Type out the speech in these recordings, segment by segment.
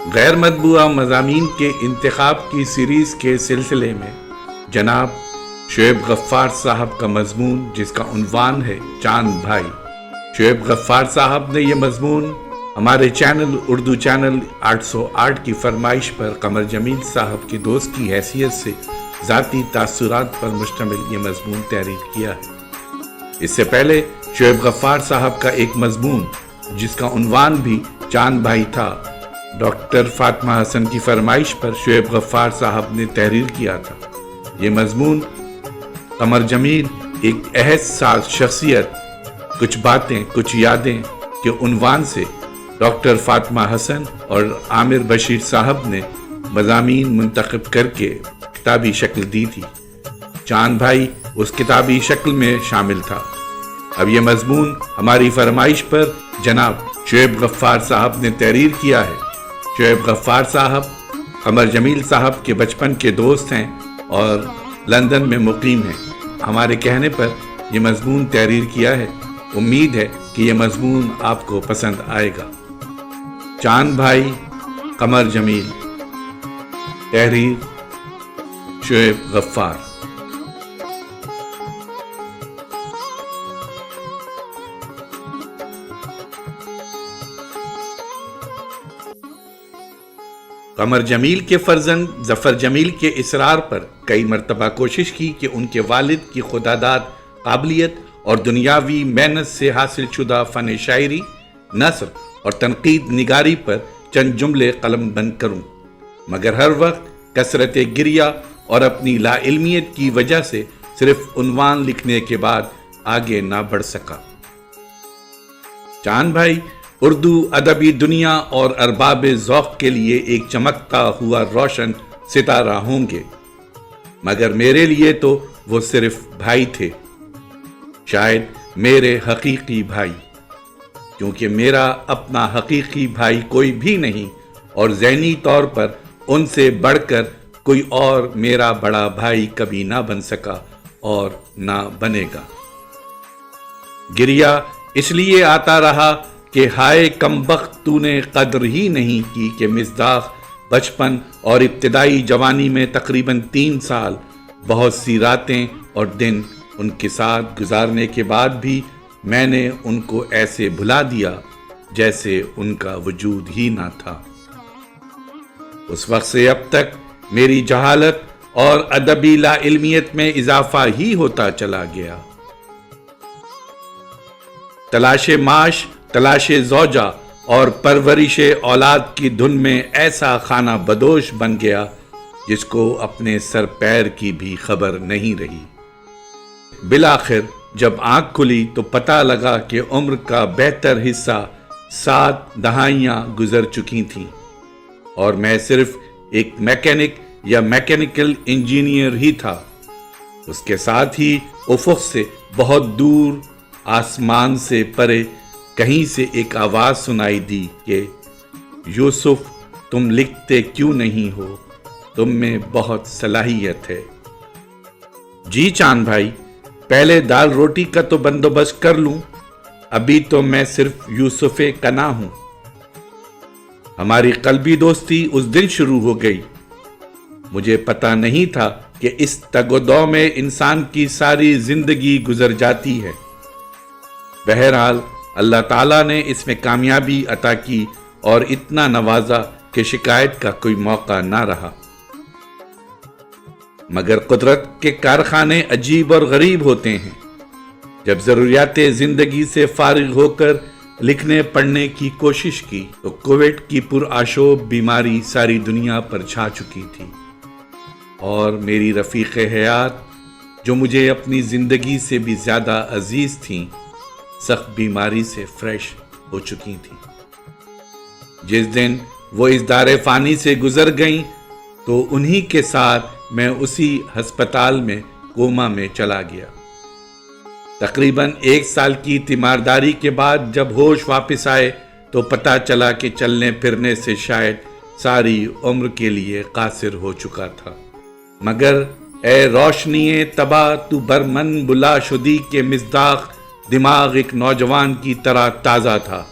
غیر مطبوعہ مضامین کے انتخاب کی سیریز کے سلسلے میں جناب شعیب غفار صاحب کا مضمون جس کا عنوان ہے چاند بھائی۔ شعیب غفار صاحب نے یہ مضمون ہمارے چینل اردو چینل 808 کی فرمائش پر قمر جمیل صاحب کے دوست کی حیثیت سے ذاتی تاثرات پر مشتمل یہ مضمون تحریر کیا ہے۔ اس سے پہلے شعیب غفار صاحب کا ایک مضمون جس کا عنوان بھی چاند بھائی تھا، ڈاکٹر فاطمہ حسن کی فرمائش پر شعیب غفار صاحب نے تحریر کیا تھا۔ یہ مضمون قمر جمیل ایک احساس شخصیت، کچھ باتیں کچھ یادیں کے عنوان سے ڈاکٹر فاطمہ حسن اور عامر بشیر صاحب نے مضامین منتخب کر کے کتابی شکل دی تھی۔ چاند بھائی اس کتابی شکل میں شامل تھا۔ اب یہ مضمون ہماری فرمائش پر جناب شعیب غفار صاحب نے تحریر کیا ہے۔ شعیب غفار صاحب قمر جمیل صاحب کے بچپن کے دوست ہیں اور لندن میں مقیم ہیں۔ ہمارے کہنے پر یہ مضمون تحریر کیا ہے۔ امید ہے کہ یہ مضمون آپ کو پسند آئے گا۔ چاند بھائی، قمر جمیل، تحریر شعیب غفار۔ قمر جمیل کے فرزند ظفر جمیل کے اصرار پر کئی مرتبہ کوشش کی کہ ان کے والد کی خداداد قابلیت اور دنیاوی محنت سے حاصل شدہ فن شاعری، نثر اور تنقید نگاری پر چند جملے قلم بند کروں، مگر ہر وقت کثرت گریہ اور اپنی لا علمیت کی وجہ سے صرف عنوان لکھنے کے بعد آگے نہ بڑھ سکا۔ چاند بھائی اردو ادبی دنیا اور ارباب ذوق کے لیے ایک چمکتا ہوا روشن ستارہ ہوں گے، مگر میرے لیے تو وہ صرف بھائی تھے، شاید میرے حقیقی بھائی، کیونکہ میرا اپنا حقیقی بھائی کوئی بھی نہیں اور ذہنی طور پر ان سے بڑھ کر کوئی اور میرا بڑا بھائی کبھی نہ بن سکا اور نہ بنے گا۔ گریہ اس لیے آتا رہا کہ ہائے کم بخت تو نے قدر ہی نہیں کی کہ مصداق بچپن اور ابتدائی جوانی میں تقریباً 3 سال بہت سی راتیں اور دن ان کے ساتھ گزارنے کے بعد بھی میں نے ان کو ایسے بھلا دیا جیسے ان کا وجود ہی نہ تھا۔ اس وقت سے اب تک میری جہالت اور ادبی لا علمیت میں اضافہ ہی ہوتا چلا گیا۔ تلاش معاش، تلاش زوجہ اور پرورش اولاد کی دھن میں ایسا خانہ بدوش بن گیا جس کو اپنے سر پیر کی بھی خبر نہیں رہی۔ بالآخر جب آنکھ کھلی تو پتہ لگا کہ عمر کا بہتر حصہ 7 دہائیاں گزر چکی تھیں اور میں صرف ایک میکینک یا میکینیکل انجینئر ہی تھا۔ اس کے ساتھ ہی افق سے بہت دور آسمان سے پرے کہیں سے ایک آواز سنائی دی کہ یوسف تم لکھتے کیوں نہیں ہو، تم میں بہت صلاحیت ہے۔ جی چاند بھائی، پہلے دال روٹی کا تو بندوبست کر لوں، ابھی تو میں صرف یوسف کنا ہوں۔ ہماری قلبی دوستی اس دن شروع ہو گئی۔ مجھے پتہ نہیں تھا کہ اس تگ و دو میں انسان کی ساری زندگی گزر جاتی ہے۔ بہرحال اللہ تعالیٰ نے اس میں کامیابی عطا کی اور اتنا نوازا کہ شکایت کا کوئی موقع نہ رہا۔ مگر قدرت کے کارخانے عجیب اور غریب ہوتے ہیں۔ جب ضروریات زندگی سے فارغ ہو کر لکھنے پڑھنے کی کوشش کی تو کووڈ کی پرآشوب بیماری ساری دنیا پر چھا چکی تھی اور میری رفیق حیات جو مجھے اپنی زندگی سے بھی زیادہ عزیز تھیں سخت بیماری سے فریش ہو چکی تھی۔ جس دن وہ اس دار فانی سے گزر گئیں تو انہی کے ساتھ میں اسی ہسپتال میں کوما میں چلا گیا۔ تقریباً 1 سال کی تیمارداری کے بعد جب ہوش واپس آئے تو پتہ چلا کہ چلنے پھرنے سے شاید ساری عمر کے لیے قاصر ہو چکا تھا۔ مگر اے روشنی تباہ تو برمن بلا شدی کے مصداق دماغ ایک نوجوان کی طرح تازہ تھا۔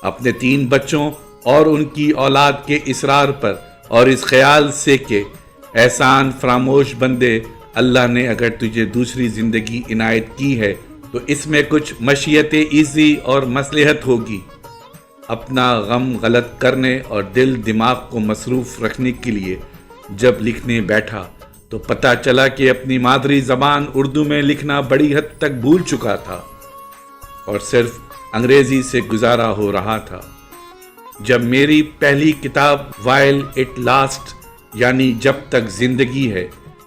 اپنے 3 بچوں اور ان کی اولاد کے اصرار پر اور اس خیال سے کہ احسان فراموش بندے، اللہ نے اگر تجھے دوسری زندگی عنایت کی ہے تو اس میں کچھ مشیت ایزی اور مصلحت ہوگی۔ اپنا غم غلط کرنے اور دل دماغ کو مصروف رکھنے کے لیے جب لکھنے بیٹھا تو پتہ چلا کہ اپنی مادری زبان اردو میں لکھنا بڑی حد تک بھول چکا تھا اور صرف انگریزی سے گزارا ہو رہا تھا۔ جب میری پہلی کتاب وائل اٹ لاسٹ یعنی جب تک زندگی ہے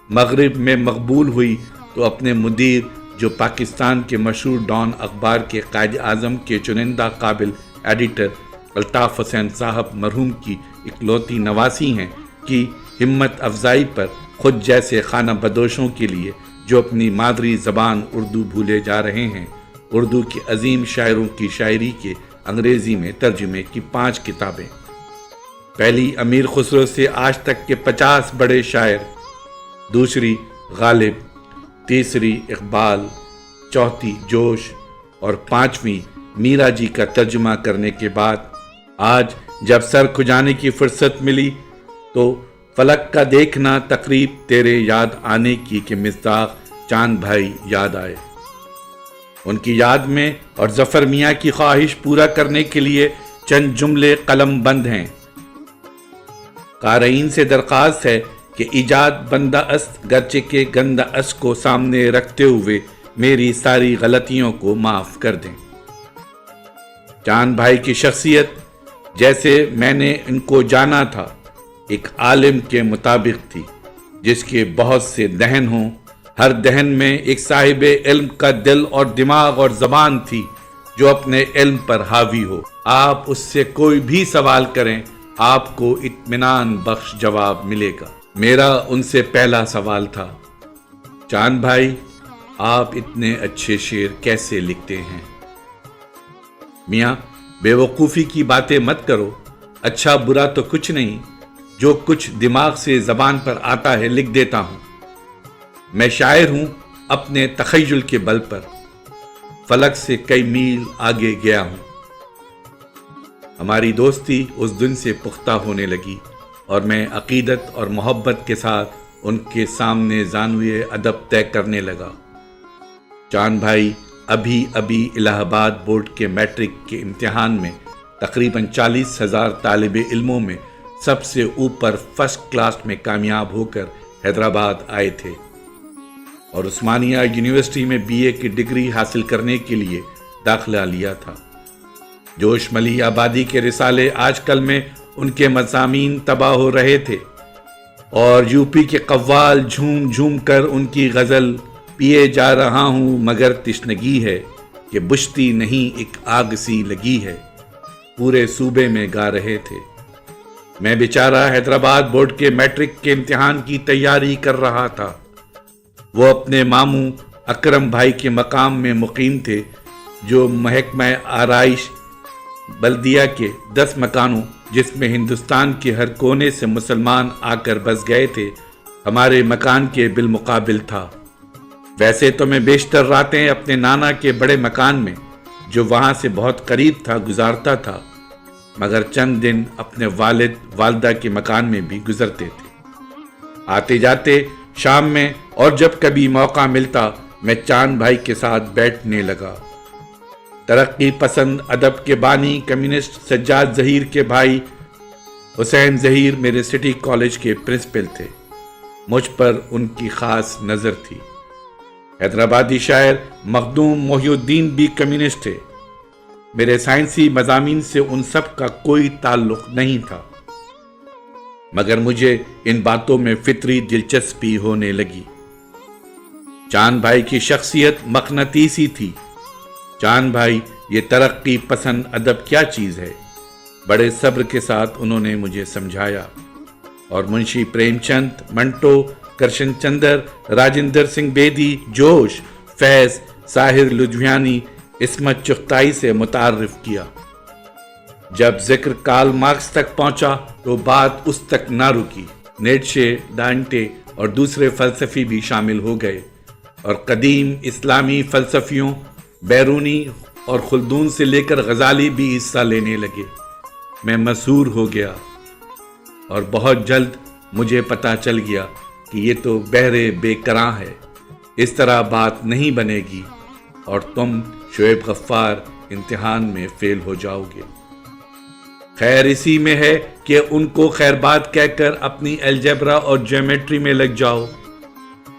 مغرب میں مقبول ہوئی تو اپنے مدیر جو پاکستان کے مشہور ڈان اخبار کے قائد اعظم کے چنندہ قابل ایڈیٹر الطاف حسین صاحب مرحوم کی اکلوتی نواسی ہیں کی ہمت افزائی پر خود جیسے خانہ بدوشوں کے لیے جو اپنی مادری زبان اردو بھولے جا رہے ہیں اردو کے عظیم شاعروں کی شاعری کے انگریزی میں ترجمے کی 5 کتابیں، پہلی امیر خسرو سے آج تک کے 50 بڑے شاعر، دوسری غالب، تیسری اقبال، چوتھی جوش اور 5ویں میرا جی کا ترجمہ کرنے کے بعد آج جب سر کھجانے کی فرصت ملی تو فلک کا دیکھنا تقریب تیرے یاد آنے کی کہ مصداق چاند بھائی یاد آئے۔ ان کی یاد میں اور ظفر میاں کی خواہش پورا کرنے کے لیے چند جملے قلم بند ہیں۔ قارئین سے درخواست ہے کہ ایجاد بندہ است گرچہ کے گندہ اس کو سامنے رکھتے ہوئے میری ساری غلطیوں کو معاف کر دیں۔ چاند بھائی کی شخصیت جیسے میں نے ان کو جانا تھا ایک عالم کے مطابق تھی جس کے بہت سے دہن ہوں، ہر دہن میں ایک صاحب علم کا دل اور دماغ اور زبان تھی جو اپنے علم پر حاوی ہو۔ آپ اس سے کوئی بھی سوال کریں آپ کو اطمینان بخش جواب ملے گا۔ میرا ان سے پہلا سوال تھا، چاند بھائی آپ اتنے اچھے شعر کیسے لکھتے ہیں؟ میاں بے وقوفی کی باتیں مت کرو، اچھا برا تو کچھ نہیں، جو کچھ دماغ سے زبان پر آتا ہے لکھ دیتا ہوں۔ میں شاعر ہوں اپنے تخیل کے بل پر، فلک سے کئی میل آگے گیا ہوں۔ ہماری دوستی اس دن سے پختہ ہونے لگی اور میں عقیدت اور محبت کے ساتھ ان کے سامنے زانوئے ادب طے کرنے لگا۔ چاند بھائی ابھی الہ آباد بورڈ کے میٹرک کے امتحان میں تقریباً 40,000 طالب علموں میں سب سے اوپر فرسٹ کلاس میں کامیاب ہو کر حیدرآباد آئے تھے اور عثمانیہ یونیورسٹی میں BA کی ڈگری حاصل کرنے کے لیے داخلہ لیا تھا۔ جوش ملی آبادی کے رسالے آج کل میں ان کے مضامین طبع ہو رہے تھے اور UP کے قوال جھوم جھوم کر ان کی غزل پیے جا رہا ہوں مگر تشنگی ہے کہ بشتی نہیں ایک آگ سی لگی ہے پورے صوبے میں گا رہے تھے۔ میں بیچارہ حیدرآباد بورڈ کے میٹرک کے امتحان کی تیاری کر رہا تھا، وہ اپنے ماموں اکرم بھائی کے مقام میں مقیم تھے جو محکمہ آرائش بلدیہ کے 10 مکانوں جس میں ہندوستان کے ہر کونے سے مسلمان آ کر بس گئے تھے ہمارے مکان کے بالمقابل تھا۔ ویسے تو میں بیشتر راتیں اپنے نانا کے بڑے مکان میں جو وہاں سے بہت قریب تھا گزارتا تھا، مگر چند دن اپنے والد والدہ کے مکان میں بھی گزرتے تھے۔ آتے جاتے شام میں اور جب کبھی موقع ملتا میں چاند بھائی کے ساتھ بیٹھنے لگا۔ ترقی پسند ادب کے بانی کمیونسٹ سجاد ظہیر کے بھائی حسین ظہیر میرے سٹی کالج کے پرنسپل تھے، مجھ پر ان کی خاص نظر تھی۔ حیدرآبادی شاعر مخدوم محی الدین بھی کمیونسٹ تھے۔ میرے سائنسی مضامین سے ان سب کا کوئی تعلق نہیں تھا، مگر مجھے ان باتوں میں فطری دلچسپی ہونے لگی۔ چاند بھائی کی شخصیت مقناطیسی تھی۔ چاند بھائی یہ ترقی پسند ادب کیا چیز ہے، بڑے صبر کے ساتھ انہوں نے مجھے سمجھایا اور منشی پریم چند، منٹو، کرشن چندر، راجندر سنگھ بیدی، جوش، فیض، ساحر لدھیانوی، عصمت چغتائی سے متعارف کیا۔ جب ذکر کارل مارکس تک پہنچا تو بات اس تک نہ رکی، نیٹشے، دانٹے اور دوسرے فلسفی بھی شامل ہو گئے اور قدیم اسلامی فلسفیوں بیرونی اور خلدون سے لے کر غزالی بھی حصہ لینے لگے۔ میں مسحور ہو گیا اور بہت جلد مجھے پتہ چل گیا کہ یہ تو بہرے بے کراں ہے، اس طرح بات نہیں بنے گی اور تم شعیب غفار امتحان میں فیل ہو جاؤ گے۔ خیر اسی میں ہے کہ ان کو خیر بات کہہ کر اپنی الجبرا اور جیومیٹری میں لگ جاؤ،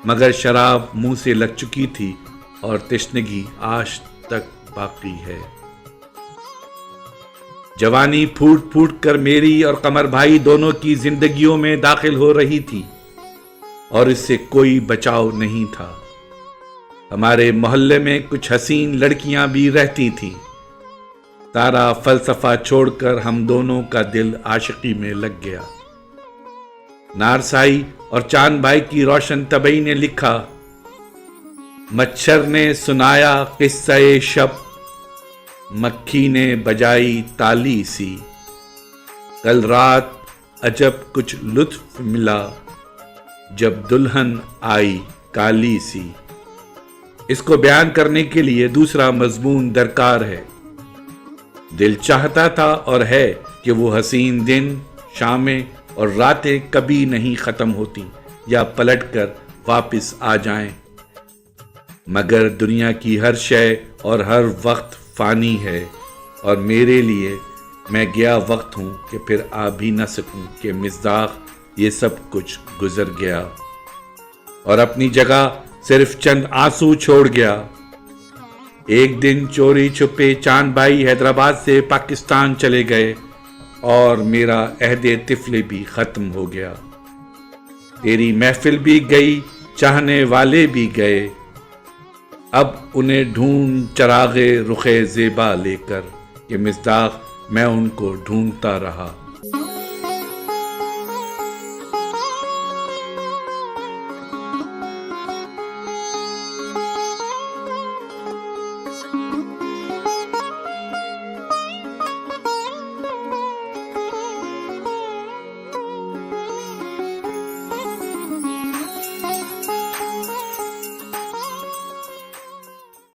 مگر شراب منہ سے لگ چکی تھی اور تشنگی آج تک باقی ہے۔ جوانی پھوٹ پھوٹ کر میری اور قمر بھائی دونوں کی زندگیوں میں داخل ہو رہی تھی اور اس سے کوئی بچاؤ نہیں تھا۔ ہمارے محلے میں کچھ حسین لڑکیاں بھی رہتی تھیں۔ سارا فلسفہ چھوڑ کر ہم دونوں کا دل عاشقی میں لگ گیا۔ نارسائی اور چاند بھائی کی روشن طبعی نے لکھا، مچھر نے سنایا قصہ شب، مکھی نے بجائی تالی سی، کل رات عجب کچھ لطف ملا، جب دلہن آئی کالی سی۔ اس کو بیان کرنے کے لیے دوسرا مضمون درکار ہے۔ دل چاہتا تھا اور ہے کہ وہ حسین دن، شامیں اور راتیں کبھی نہیں ختم ہوتی یا پلٹ کر واپس آ جائیں، مگر دنیا کی ہر شے اور ہر وقت فانی ہے اور میرے لیے میں گیا وقت ہوں کہ پھر آ بھی نہ سکوں کہ مصداق یہ سب کچھ گزر گیا اور اپنی جگہ صرف چند آنسو چھوڑ گیا۔ ایک دن چوری چھپے چاند بھائی حیدرآباد سے پاکستان چلے گئے اور میرا عہد طفل بھی ختم ہو گیا۔ تیری محفل بھی گئی، چاہنے والے بھی گئے، اب انہیں ڈھونڈ چراغ رخ زیبا لے کر، کہ مصداق میں ان کو ڈھونڈتا رہا۔